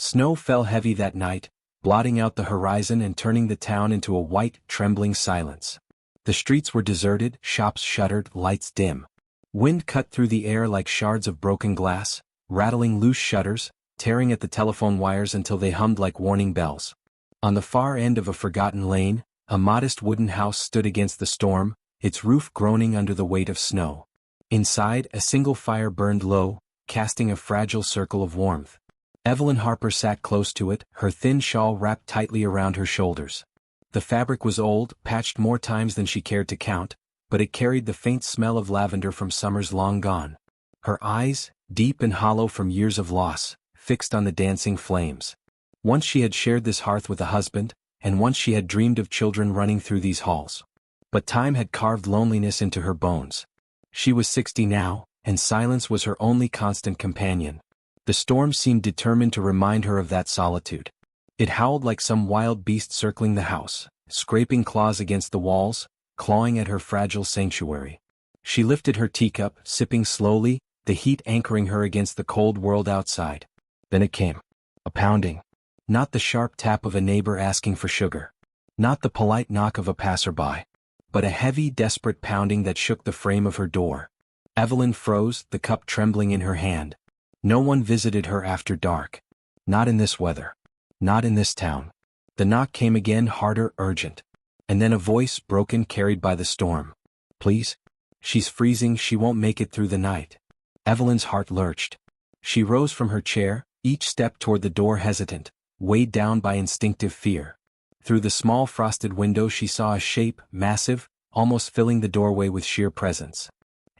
Snow fell heavy that night, blotting out the horizon and turning the town into a white, trembling silence. The streets were deserted, shops shuttered, lights dim. Wind cut through the air like shards of broken glass, rattling loose shutters, tearing at the telephone wires until they hummed like warning bells. On the far end of a forgotten lane, a modest wooden house stood against the storm, its roof groaning under the weight of snow. Inside, a single fire burned low, casting a fragile circle of warmth. Evelyn Harper sat close to it, her thin shawl wrapped tightly around her shoulders. The fabric was old, patched more times than she cared to count, but it carried the faint smell of lavender from summers long gone. Her eyes, deep and hollow from years of loss, fixed on the dancing flames. Once she had shared this hearth with a husband, and once she had dreamed of children running through these halls. But time had carved loneliness into her bones. She was 60 now, and silence was her only constant companion. The storm seemed determined to remind her of that solitude. It howled like some wild beast circling the house, scraping claws against the walls, clawing at her fragile sanctuary. She lifted her teacup, sipping slowly, the heat anchoring her against the cold world outside. Then it came. A pounding. Not the sharp tap of a neighbor asking for sugar. Not the polite knock of a passerby. But a heavy, desperate pounding that shook the frame of her door. Evelyn froze, the cup trembling in her hand. No one visited her after dark. Not in this weather. Not in this town. The knock came again, harder, urgent. And then a voice, broken, carried by the storm. Please? She's freezing, she won't make it through the night. Evelyn's heart lurched. She rose from her chair, each step toward the door hesitant, weighed down by instinctive fear. Through the small frosted window she saw a shape, massive, almost filling the doorway with sheer presence.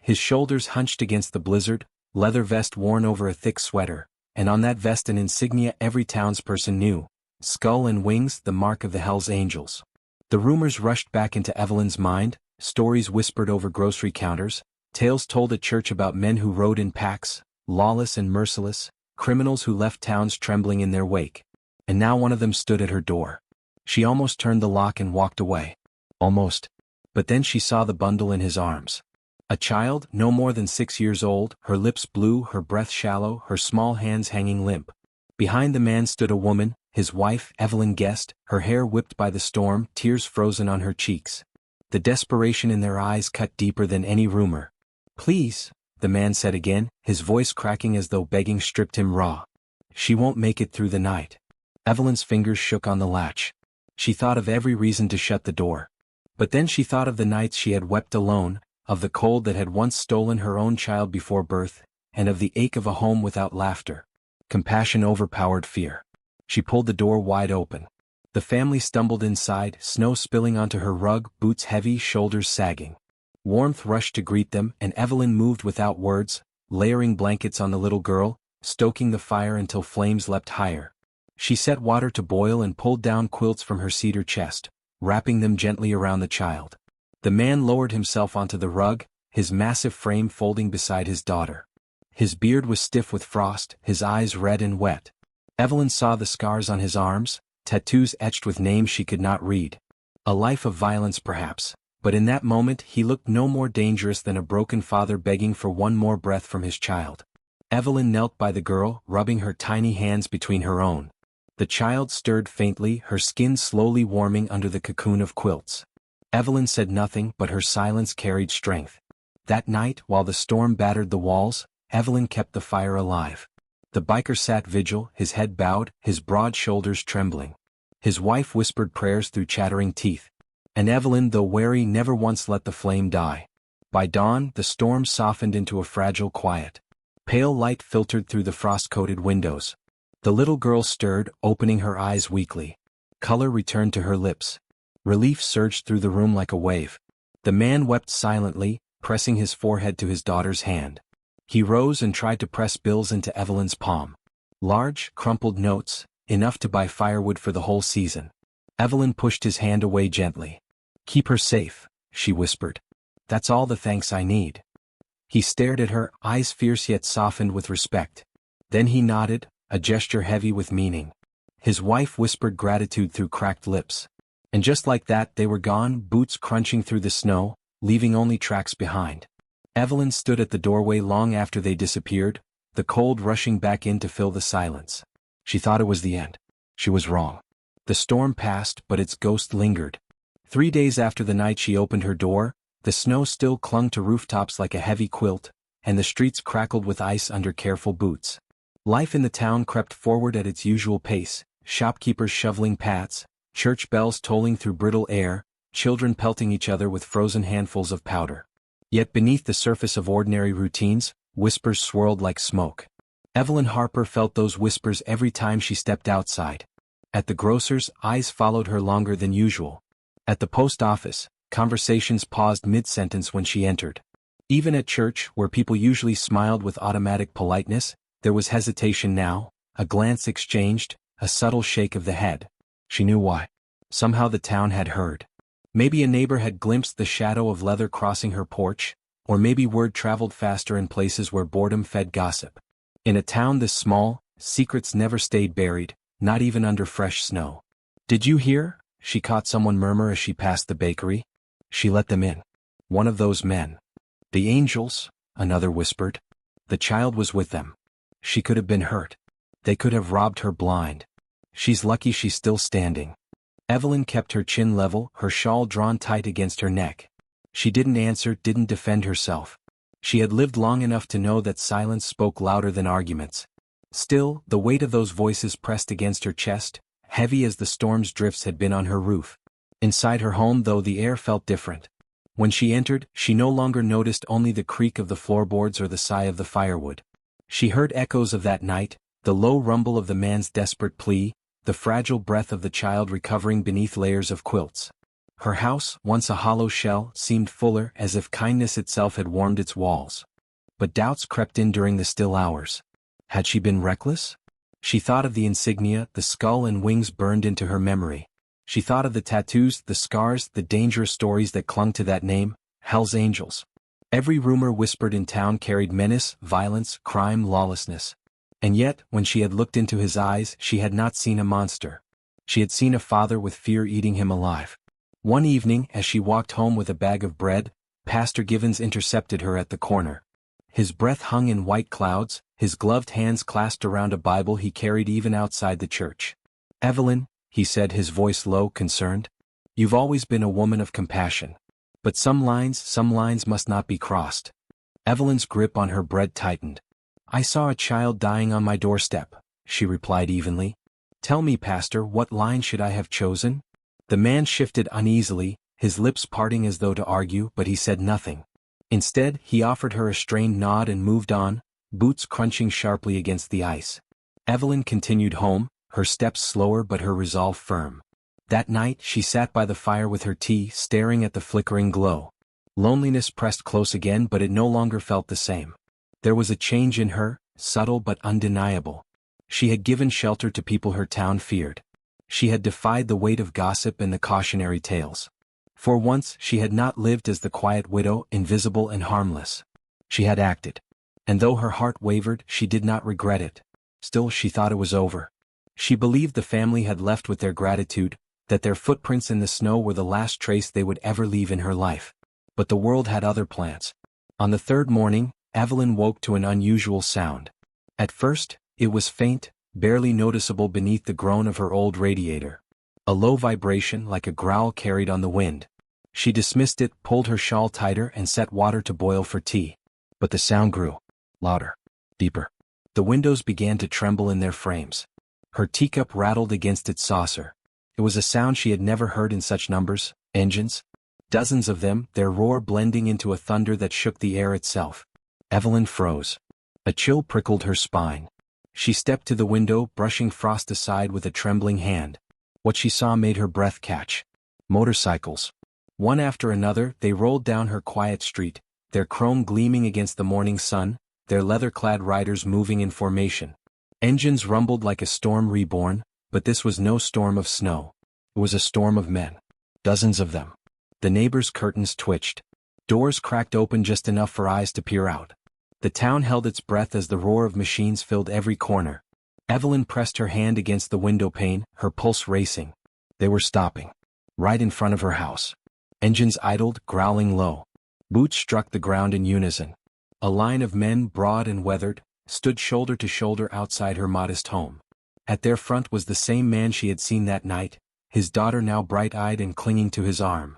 His shoulders hunched against the blizzard, leather vest worn over a thick sweater, and on that vest an insignia every townsperson knew, skull and wings, the mark of the Hells Angels. The rumors rushed back into Evelyn's mind, stories whispered over grocery counters, tales told at church about men who rode in packs, lawless and merciless, criminals who left towns trembling in their wake. And now one of them stood at her door. She almost turned the lock and walked away. Almost. But then she saw the bundle in his arms. A child, no more than 6 years old, her lips blue, her breath shallow, her small hands hanging limp. Behind the man stood a woman, his wife, Evelyn guessed, her hair whipped by the storm, tears frozen on her cheeks. The desperation in their eyes cut deeper than any rumor. Please, the man said again, his voice cracking as though begging stripped him raw. She won't make it through the night. Evelyn's fingers shook on the latch. She thought of every reason to shut the door. But then she thought of the nights she had wept alone, of the cold that had once stolen her own child before birth, and of the ache of a home without laughter. Compassion overpowered fear. She pulled the door wide open. The family stumbled inside, snow spilling onto her rug, boots heavy, shoulders sagging. Warmth rushed to greet them, and Evelyn moved without words, layering blankets on the little girl, stoking the fire until flames leapt higher. She set water to boil and pulled down quilts from her cedar chest, wrapping them gently around the child. The man lowered himself onto the rug, his massive frame folding beside his daughter. His beard was stiff with frost, his eyes red and wet. Evelyn saw the scars on his arms, tattoos etched with names she could not read. A life of violence perhaps, but in that moment he looked no more dangerous than a broken father begging for one more breath from his child. Evelyn knelt by the girl, rubbing her tiny hands between her own. The child stirred faintly, her skin slowly warming under the cocoon of quilts. Evelyn said nothing, but her silence carried strength. That night, while the storm battered the walls, Evelyn kept the fire alive. The biker sat vigil, his head bowed, his broad shoulders trembling. His wife whispered prayers through chattering teeth. And Evelyn, though wary, never once let the flame die. By dawn, the storm softened into a fragile quiet. Pale light filtered through the frost-coated windows. The little girl stirred, opening her eyes weakly. Color returned to her lips. Relief surged through the room like a wave. The man wept silently, pressing his forehead to his daughter's hand. He rose and tried to press bills into Evelyn's palm. Large, crumpled notes, enough to buy firewood for the whole season. Evelyn pushed his hand away gently. "Keep her safe," she whispered. "That's all the thanks I need." He stared at her, eyes fierce yet softened with respect. Then he nodded, a gesture heavy with meaning. His wife whispered gratitude through cracked lips. And just like that they were gone, boots crunching through the snow, leaving only tracks behind. Evelyn stood at the doorway long after they disappeared, the cold rushing back in to fill the silence. She thought it was the end. She was wrong. The storm passed, but its ghost lingered. 3 days after the night she opened her door, the snow still clung to rooftops like a heavy quilt, and the streets crackled with ice under careful boots. Life in the town crept forward at its usual pace, shopkeepers shoveling paths, church bells tolling through brittle air, children pelting each other with frozen handfuls of powder. Yet beneath the surface of ordinary routines, whispers swirled like smoke. Evelyn Harper felt those whispers every time she stepped outside. At the grocer's, eyes followed her longer than usual. At the post office, conversations paused mid-sentence when she entered. Even at church, where people usually smiled with automatic politeness, there was hesitation now, a glance exchanged, a subtle shake of the head. She knew why. Somehow the town had heard. Maybe a neighbor had glimpsed the shadow of leather crossing her porch, or maybe word traveled faster in places where boredom fed gossip. In a town this small, secrets never stayed buried, not even under fresh snow. "Did you hear?" she caught someone murmur as she passed the bakery. She let them in. One of those men. "The angels," another whispered. The child was with them. She could have been hurt. They could have robbed her blind. She's lucky she's still standing. Evelyn kept her chin level, her shawl drawn tight against her neck. She didn't answer, didn't defend herself. She had lived long enough to know that silence spoke louder than arguments. Still, the weight of those voices pressed against her chest, heavy as the storm's drifts had been on her roof. Inside her home, though, the air felt different. When she entered, she no longer noticed only the creak of the floorboards or the sigh of the firewood. She heard echoes of that night, the low rumble of the man's desperate plea, the fragile breath of the child recovering beneath layers of quilts. Her house, once a hollow shell, seemed fuller, as if kindness itself had warmed its walls. But doubts crept in during the still hours. Had she been reckless? She thought of the insignia, the skull and wings burned into her memory. She thought of the tattoos, the scars, the dangerous stories that clung to that name, Hell's Angels. Every rumor whispered in town carried menace, violence, crime, lawlessness. And yet, when she had looked into his eyes, she had not seen a monster. She had seen a father with fear eating him alive. One evening, as she walked home with a bag of bread, Pastor Givens intercepted her at the corner. His breath hung in white clouds, his gloved hands clasped around a Bible he carried even outside the church. "Evelyn," he said, his voice low, concerned, "you've always been a woman of compassion. But some lines must not be crossed." Evelyn's grip on her bread tightened. "I saw a child dying on my doorstep," she replied evenly. "Tell me, Pastor, what line should I have chosen?" The man shifted uneasily, his lips parting as though to argue, but he said nothing. Instead, he offered her a strained nod and moved on, boots crunching sharply against the ice. Evelyn continued home, her steps slower but her resolve firm. That night, she sat by the fire with her tea, staring at the flickering glow. Loneliness pressed close again, but it no longer felt the same. There was a change in her, subtle but undeniable. She had given shelter to people her town feared. She had defied the weight of gossip and the cautionary tales. For once, she had not lived as the quiet widow, invisible and harmless. She had acted. And though her heart wavered, she did not regret it. Still, she thought it was over. She believed the family had left with their gratitude, that their footprints in the snow were the last trace they would ever leave in her life. But the world had other plans. On the third morning, Evelyn woke to an unusual sound. At first, it was faint, barely noticeable beneath the groan of her old radiator. A low vibration like a growl carried on the wind. She dismissed it, pulled her shawl tighter and set water to boil for tea. But the sound grew. Louder. Deeper. The windows began to tremble in their frames. Her teacup rattled against its saucer. It was a sound she had never heard in such numbers. Engines. Dozens of them, their roar blending into a thunder that shook the air itself. Evelyn froze. A chill prickled her spine. She stepped to the window, brushing frost aside with a trembling hand. What she saw made her breath catch. Motorcycles. One after another, they rolled down her quiet street, their chrome gleaming against the morning sun, their leather-clad riders moving in formation. Engines rumbled like a storm reborn, but this was no storm of snow. It was a storm of men. Dozens of them. The neighbors' curtains twitched. Doors cracked open just enough for eyes to peer out. The town held its breath as the roar of machines filled every corner. Evelyn pressed her hand against the window pane, her pulse racing. They were stopping. Right in front of her house. Engines idled, growling low. Boots struck the ground in unison. A line of men, broad and weathered, stood shoulder to shoulder outside her modest home. At their front was the same man she had seen that night, his daughter now bright-eyed and clinging to his arm.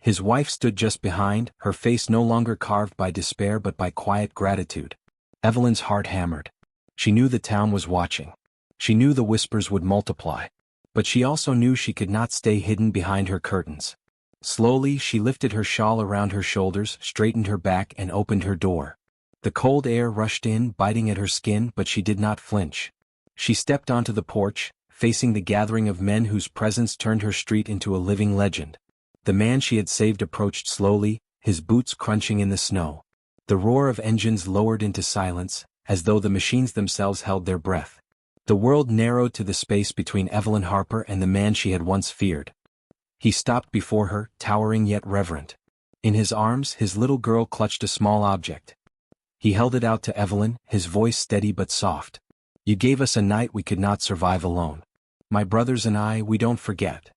His wife stood just behind, her face no longer carved by despair but by quiet gratitude. Evelyn's heart hammered. She knew the town was watching. She knew the whispers would multiply. But she also knew she could not stay hidden behind her curtains. Slowly she lifted her shawl around her shoulders, straightened her back and opened her door. The cold air rushed in, biting at her skin, but she did not flinch. She stepped onto the porch, facing the gathering of men whose presence turned her street into a living legend. The man she had saved approached slowly, his boots crunching in the snow. The roar of engines lowered into silence, as though the machines themselves held their breath. The world narrowed to the space between Evelyn Harper and the man she had once feared. He stopped before her, towering yet reverent. In his arms, his little girl clutched a small object. He held it out to Evelyn, his voice steady but soft. "You gave us a night we could not survive alone. My brothers and I, we don't forget."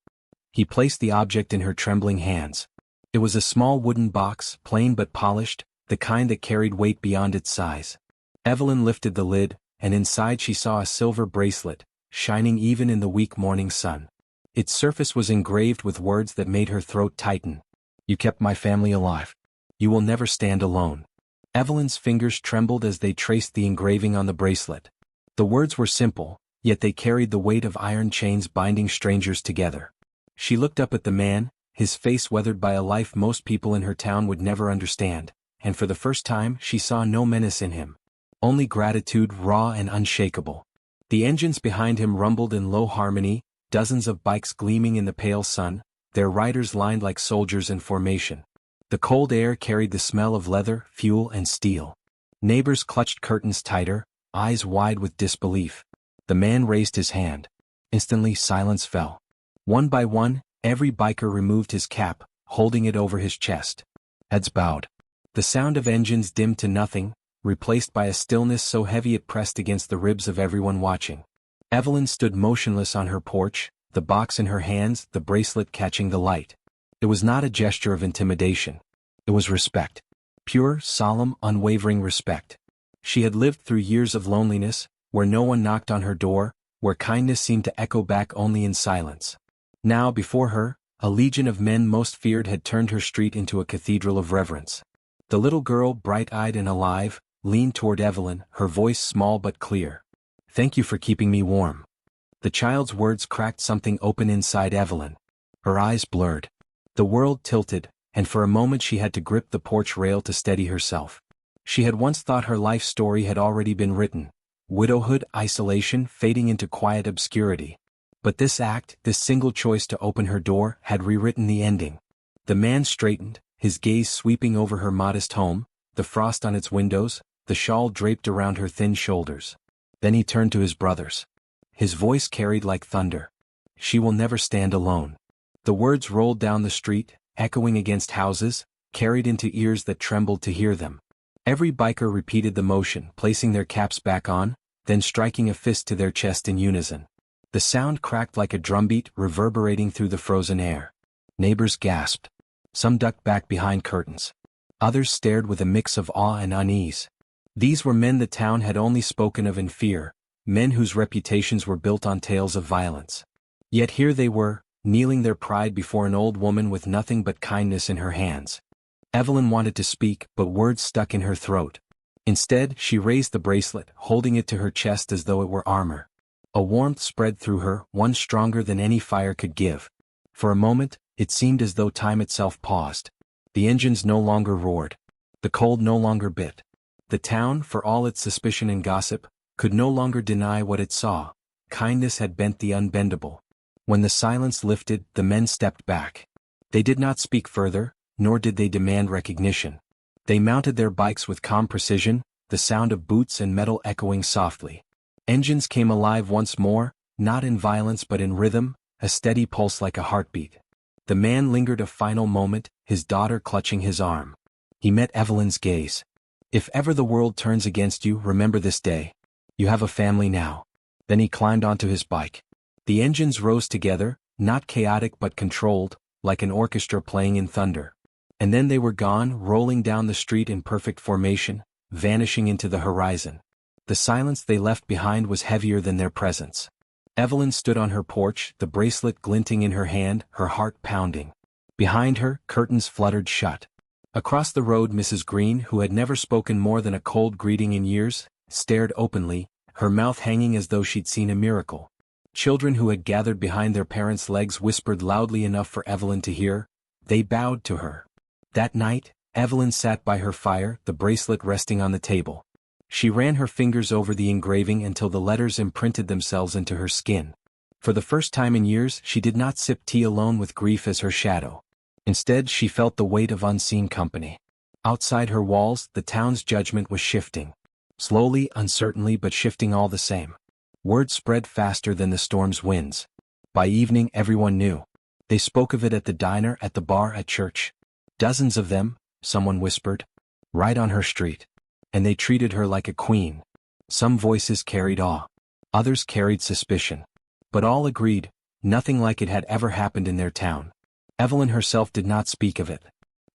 He placed the object in her trembling hands. It was a small wooden box, plain but polished, the kind that carried weight beyond its size. Evelyn lifted the lid, and inside she saw a silver bracelet, shining even in the weak morning sun. Its surface was engraved with words that made her throat tighten. "You kept my family alive. You will never stand alone." Evelyn's fingers trembled as they traced the engraving on the bracelet. The words were simple, yet they carried the weight of iron chains binding strangers together. She looked up at the man, his face weathered by a life most people in her town would never understand, and for the first time she saw no menace in him. Only gratitude, raw and unshakable. The engines behind him rumbled in low harmony, dozens of bikes gleaming in the pale sun, their riders lined like soldiers in formation. The cold air carried the smell of leather, fuel and steel. Neighbors clutched curtains tighter, eyes wide with disbelief. The man raised his hand. Instantly silence fell. One by one, every biker removed his cap, holding it over his chest. Heads bowed. The sound of engines dimmed to nothing, replaced by a stillness so heavy it pressed against the ribs of everyone watching. Evelyn stood motionless on her porch, the box in her hands, the bracelet catching the light. It was not a gesture of intimidation. It was respect. Pure, solemn, unwavering respect. She had lived through years of loneliness, where no one knocked on her door, where kindness seemed to echo back only in silence. Now before her, a legion of men most feared had turned her street into a cathedral of reverence. The little girl, bright-eyed and alive, leaned toward Evelyn, her voice small but clear. "Thank you for keeping me warm." The child's words cracked something open inside Evelyn. Her eyes blurred. The world tilted, and for a moment she had to grip the porch rail to steady herself. She had once thought her life story had already been written. Widowhood, isolation, fading into quiet obscurity. But this act, this single choice to open her door, had rewritten the ending. The man straightened, his gaze sweeping over her modest home, the frost on its windows, the shawl draped around her thin shoulders. Then he turned to his brothers. His voice carried like thunder. "She will never stand alone." The words rolled down the street, echoing against houses, carried into ears that trembled to hear them. Every biker repeated the motion, placing their caps back on, then striking a fist to their chest in unison. The sound cracked like a drumbeat, reverberating through the frozen air. Neighbors gasped. Some ducked back behind curtains. Others stared with a mix of awe and unease. These were men the town had only spoken of in fear, men whose reputations were built on tales of violence. Yet here they were, kneeling their pride before an old woman with nothing but kindness in her hands. Evelyn wanted to speak, but words stuck in her throat. Instead, she raised the bracelet, holding it to her chest as though it were armor. A warmth spread through her, one stronger than any fire could give. For a moment, it seemed as though time itself paused. The engines no longer roared. The cold no longer bit. The town, for all its suspicion and gossip, could no longer deny what it saw. Kindness had bent the unbendable. When the silence lifted, the men stepped back. They did not speak further, nor did they demand recognition. They mounted their bikes with calm precision, the sound of boots and metal echoing softly. Engines came alive once more, not in violence but in rhythm, a steady pulse like a heartbeat. The man lingered a final moment, his daughter clutching his arm. He met Evelyn's gaze. "If ever the world turns against you, remember this day. You have a family now." Then he climbed onto his bike. The engines rose together, not chaotic but controlled, like an orchestra playing in thunder. And then they were gone, rolling down the street in perfect formation, vanishing into the horizon. The silence they left behind was heavier than their presence. Evelyn stood on her porch, the bracelet glinting in her hand, her heart pounding. Behind her, curtains fluttered shut. Across the road, Mrs. Green, who had never spoken more than a cold greeting in years, stared openly, her mouth hanging as though she'd seen a miracle. Children who had gathered behind their parents' legs whispered loudly enough for Evelyn to hear. They bowed to her. That night, Evelyn sat by her fire, the bracelet resting on the table. She ran her fingers over the engraving until the letters imprinted themselves into her skin. For the first time in years, she did not sip tea alone with grief as her shadow. Instead, she felt the weight of unseen company. Outside her walls, the town's judgment was shifting. Slowly, uncertainly, but shifting all the same. Word spread faster than the storm's winds. By evening, everyone knew. They spoke of it at the diner, at the bar, at church. Dozens of them, someone whispered. Right on her street. And they treated her like a queen. Some voices carried awe. Others carried suspicion. But all agreed, nothing like it had ever happened in their town. Evelyn herself did not speak of it.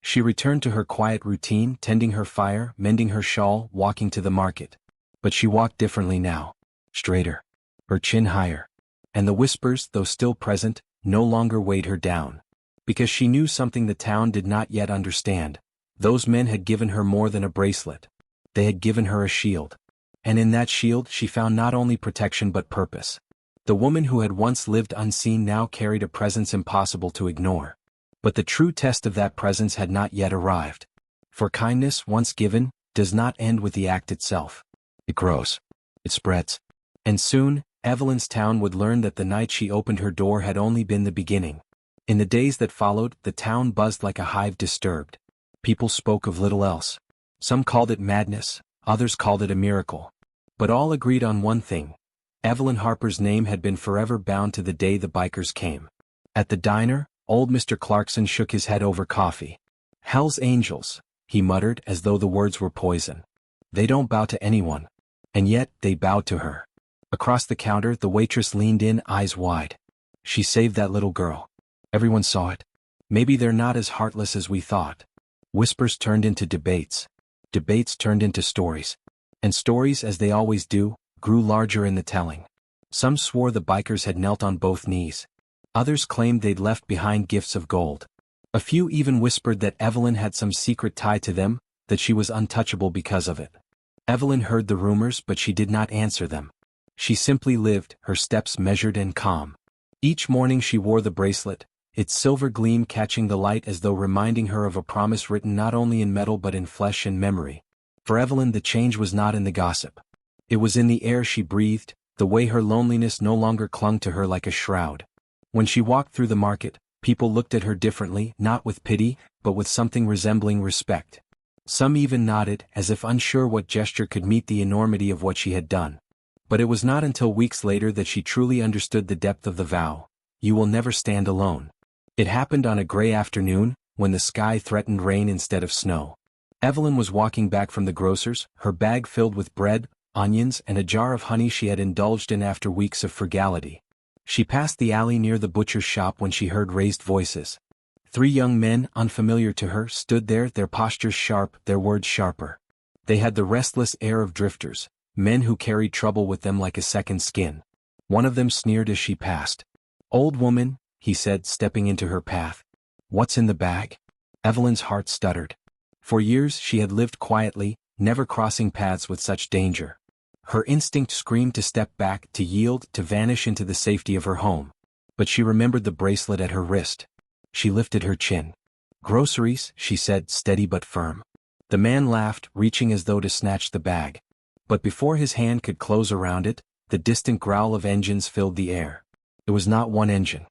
She returned to her quiet routine, tending her fire, mending her shawl, walking to the market. But she walked differently now. Straighter. Her chin higher. And the whispers, though still present, no longer weighed her down. Because she knew something the town did not yet understand. Those men had given her more than a bracelet. They had given her a shield. And in that shield she found not only protection but purpose. The woman who had once lived unseen now carried a presence impossible to ignore. But the true test of that presence had not yet arrived. For kindness, once given, does not end with the act itself. It grows. It spreads. And soon, Evelyn's town would learn that the night she opened her door had only been the beginning. In the days that followed, the town buzzed like a hive disturbed. People spoke of little else. Some called it madness, others called it a miracle. But all agreed on one thing. Evelyn Harper's name had been forever bound to the day the bikers came. At the diner, old Mr. Clarkson shook his head over coffee. Hell's angels, he muttered as though the words were poison. They don't bow to anyone. And yet, they bowed to her. Across the counter, the waitress leaned in, eyes wide. She saved that little girl. Everyone saw it. Maybe they're not as heartless as we thought. Whispers turned into debates. Debates turned into stories. And stories, as they always do, grew larger in the telling. Some swore the bikers had knelt on both knees. Others claimed they'd left behind gifts of gold. A few even whispered that Evelyn had some secret tie to them, that she was untouchable because of it. Evelyn heard the rumors, but she did not answer them. She simply lived, her steps measured and calm. Each morning she wore the bracelet, its silver gleam catching the light as though reminding her of a promise written not only in metal but in flesh and memory. For Evelyn, the change was not in the gossip. It was in the air she breathed, the way her loneliness no longer clung to her like a shroud. When she walked through the market, people looked at her differently, not with pity, but with something resembling respect. Some even nodded, as if unsure what gesture could meet the enormity of what she had done. But it was not until weeks later that she truly understood the depth of the vow. You will never stand alone. It happened on a gray afternoon, when the sky threatened rain instead of snow. Evelyn was walking back from the grocer's, her bag filled with bread, onions, and a jar of honey she had indulged in after weeks of frugality. She passed the alley near the butcher's shop when she heard raised voices. 3 young men, unfamiliar to her, stood there, their postures sharp, their words sharper. They had the restless air of drifters, men who carried trouble with them like a second skin. One of them sneered as she passed. "Old woman," he said, stepping into her path. "What's in the bag?" Evelyn's heart stuttered. For years she had lived quietly, never crossing paths with such danger. Her instinct screamed to step back, to yield, to vanish into the safety of her home. But she remembered the bracelet at her wrist. She lifted her chin. "Groceries," she said, steady but firm. The man laughed, reaching as though to snatch the bag. But before his hand could close around it, the distant growl of engines filled the air. It was not one engine.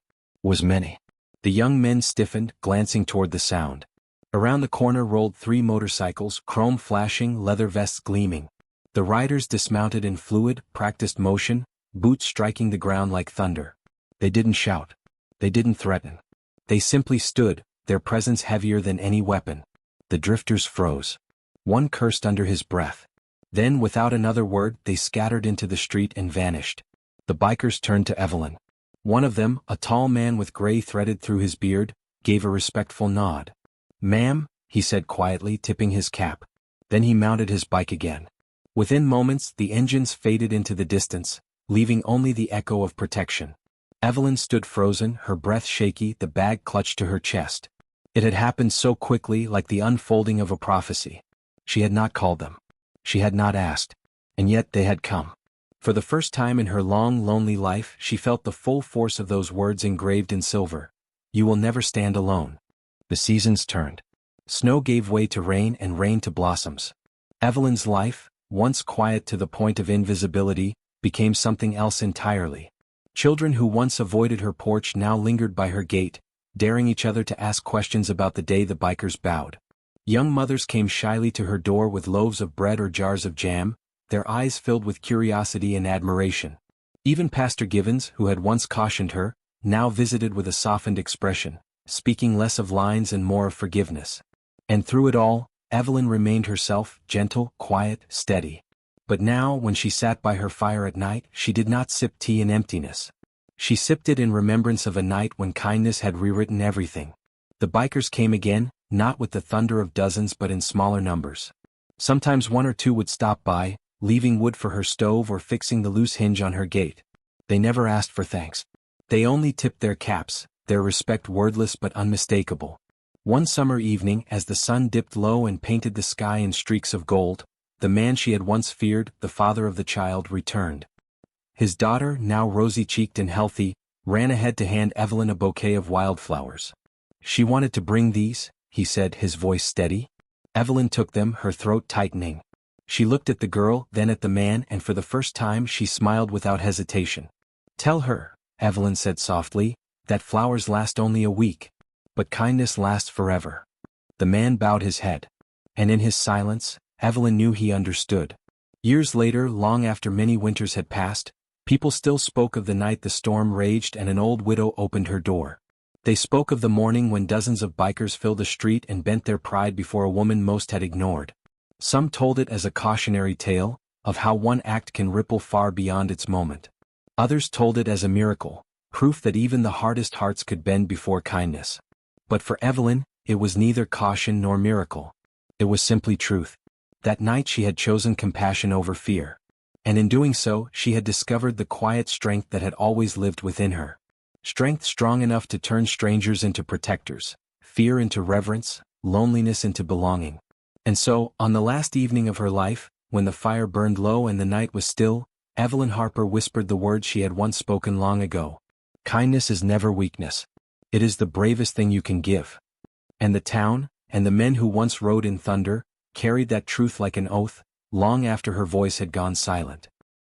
It was many. The young men stiffened, glancing toward the sound. Around the corner rolled 3 motorcycles, chrome flashing, leather vests gleaming. The riders dismounted in fluid, practiced motion, boots striking the ground like thunder. They didn't shout. They didn't threaten. They simply stood, their presence heavier than any weapon. The drifters froze. One cursed under his breath. Then, without another word, they scattered into the street and vanished. The bikers turned to Evelyn. One of them, a tall man with gray threaded through his beard, gave a respectful nod. "Ma'am," he said quietly, tipping his cap. Then he mounted his bike again. Within moments, the engines faded into the distance, leaving only the echo of protection. Evelyn stood frozen, her breath shaky, the bag clutched to her chest. It had happened so quickly, like the unfolding of a prophecy. She had not called them. She had not asked. And yet they had come. For the first time in her long, lonely life, she felt the full force of those words engraved in silver. You will never stand alone. The seasons turned. Snow gave way to rain and rain to blossoms. Evelyn's life, once quiet to the point of invisibility, became something else entirely. Children who once avoided her porch now lingered by her gate, daring each other to ask questions about the day the bikers bowed. Young mothers came shyly to her door with loaves of bread or jars of jam, their eyes filled with curiosity and admiration. Even Pastor Givens, who had once cautioned her, now visited with a softened expression, speaking less of lines and more of forgiveness. And through it all, Evelyn remained herself, gentle, quiet, steady. But now, when she sat by her fire at night, she did not sip tea in emptiness. She sipped it in remembrance of a night when kindness had rewritten everything. The bikers came again, not with the thunder of dozens but in smaller numbers. Sometimes one or two would stop by, leaving wood for her stove or fixing the loose hinge on her gate. They never asked for thanks. They only tipped their caps, their respect wordless but unmistakable. One summer evening, as the sun dipped low and painted the sky in streaks of gold, the man she had once feared, the father of the child, returned. His daughter, now rosy-cheeked and healthy, ran ahead to hand Evelyn a bouquet of wildflowers. She wanted to bring these, he said, his voice steady. Evelyn took them, her throat tightening. She looked at the girl, then at the man, and for the first time she smiled without hesitation. Tell her, Evelyn said softly, that flowers last only a week, but kindness lasts forever. The man bowed his head. And in his silence, Evelyn knew he understood. Years later, long after many winters had passed, people still spoke of the night the storm raged and an old widow opened her door. They spoke of the morning when dozens of bikers filled a street and bent their pride before a woman most had ignored. Some told it as a cautionary tale, of how one act can ripple far beyond its moment. Others told it as a miracle, proof that even the hardest hearts could bend before kindness. But for Evelyn, it was neither caution nor miracle. It was simply truth. That night she had chosen compassion over fear. And in doing so, she had discovered the quiet strength that had always lived within her. Strength strong enough to turn strangers into protectors, fear into reverence, loneliness into belonging. And so, on the last evening of her life, when the fire burned low and the night was still, Evelyn Harper whispered the words she had once spoken long ago. Kindness is never weakness. It is the bravest thing you can give. And the town, and the men who once rode in thunder, carried that truth like an oath, long after her voice had gone silent.